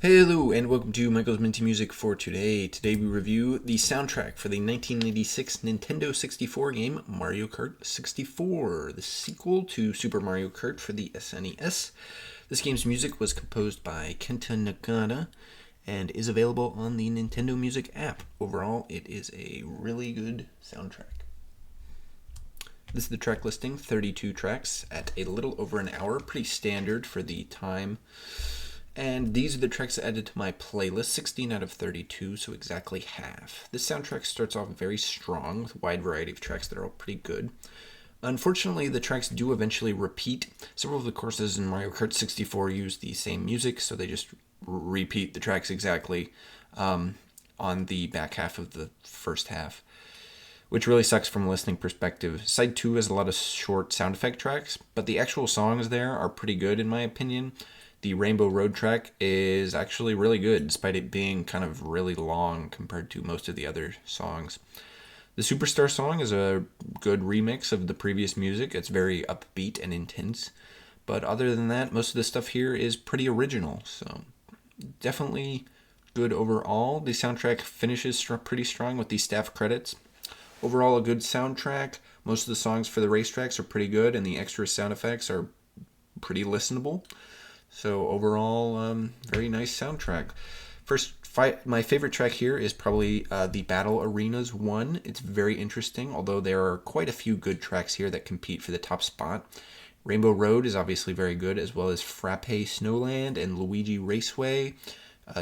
Hello and welcome to Michael's Minty Music for today. Today we review the soundtrack for the 1996 Nintendo 64 game Mario Kart 64, the sequel to Super Mario Kart for the SNES. This game's music was composed by Kenta Nagata and is available on the Nintendo Music app. Overall, it is a really good soundtrack. This is the track listing, 32 tracks at a little over an hour, pretty standard for the time. And these are the tracks added to my playlist, 16 out of 32, so exactly half. This soundtrack starts off very strong with a wide variety of tracks that are all pretty good. Unfortunately, the tracks do eventually repeat. Several of the courses in Mario Kart 64 use the same music, so they just repeat the tracks exactly on the back half of the first half, which really sucks from a listening perspective. Side 2 has a lot of short sound effect tracks, but the actual songs there are pretty good in my opinion. The Rainbow Road track is actually really good, despite it being kind of really long compared to most of the other songs. The Superstar song is a good remix of the previous music. It's very upbeat and intense. But other than that, most of the stuff here is pretty original. So definitely good overall. The soundtrack finishes pretty strong with the staff credits. Overall, a good soundtrack. Most of the songs for the racetracks are pretty good, and the extra sound effects are pretty listenable. So overall, very nice soundtrack. My favorite track here is probably the Battle Arenas one. It's very interesting, although there are quite a few good tracks here that compete for the top spot. Rainbow Road is obviously very good, as well as Frappe Snowland and Luigi Raceway.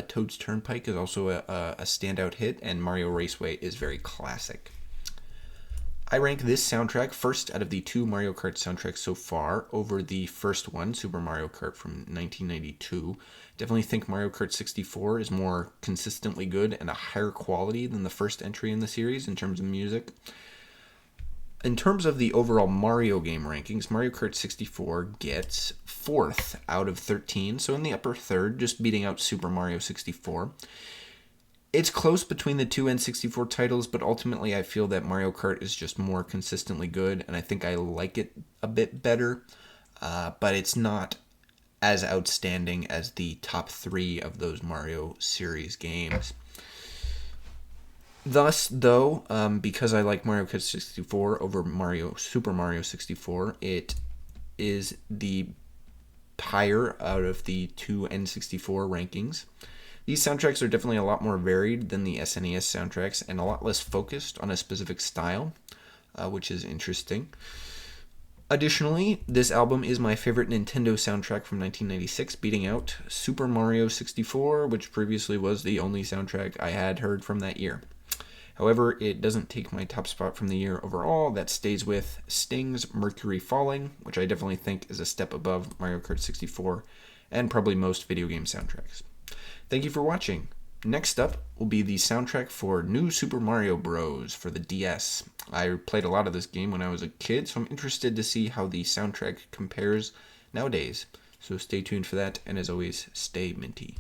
Toad's Turnpike is also a standout hit, and Mario Raceway is very classic. I rank this soundtrack first out of the two Mario Kart soundtracks so far over the first one, Super Mario Kart from 1992. Definitely think Mario Kart 64 is more consistently good and a higher quality than the first entry in the series in terms of music. In terms of the overall Mario game rankings, Mario Kart 64 gets 4th out of 13, so in the upper third, just beating out Super Mario 64. It's close between the two N64 titles, but ultimately I feel that Mario Kart is just more consistently good, and I think I like it a bit better, but it's not as outstanding as the top 3 of those Mario series games. Thus, though, because I like Mario Kart 64 over Super Mario 64, it is the higher out of the two N64 rankings. These soundtracks are definitely a lot more varied than the SNES soundtracks and a lot less focused on a specific style, which is interesting. Additionally, this album is my favorite Nintendo soundtrack from 1996, beating out Super Mario 64, which previously was the only soundtrack I had heard from that year. However, it doesn't take my top spot from the year overall. That stays with Sting's Mercury Falling, which I definitely think is a step above Mario Kart 64 and probably most video game soundtracks. Thank you for watching. Next up will be the soundtrack for New Super Mario Bros. For the DS. I played a lot of this game when I was a kid, so I'm interested to see how the soundtrack compares nowadays. So stay tuned for that, and as always, stay minty.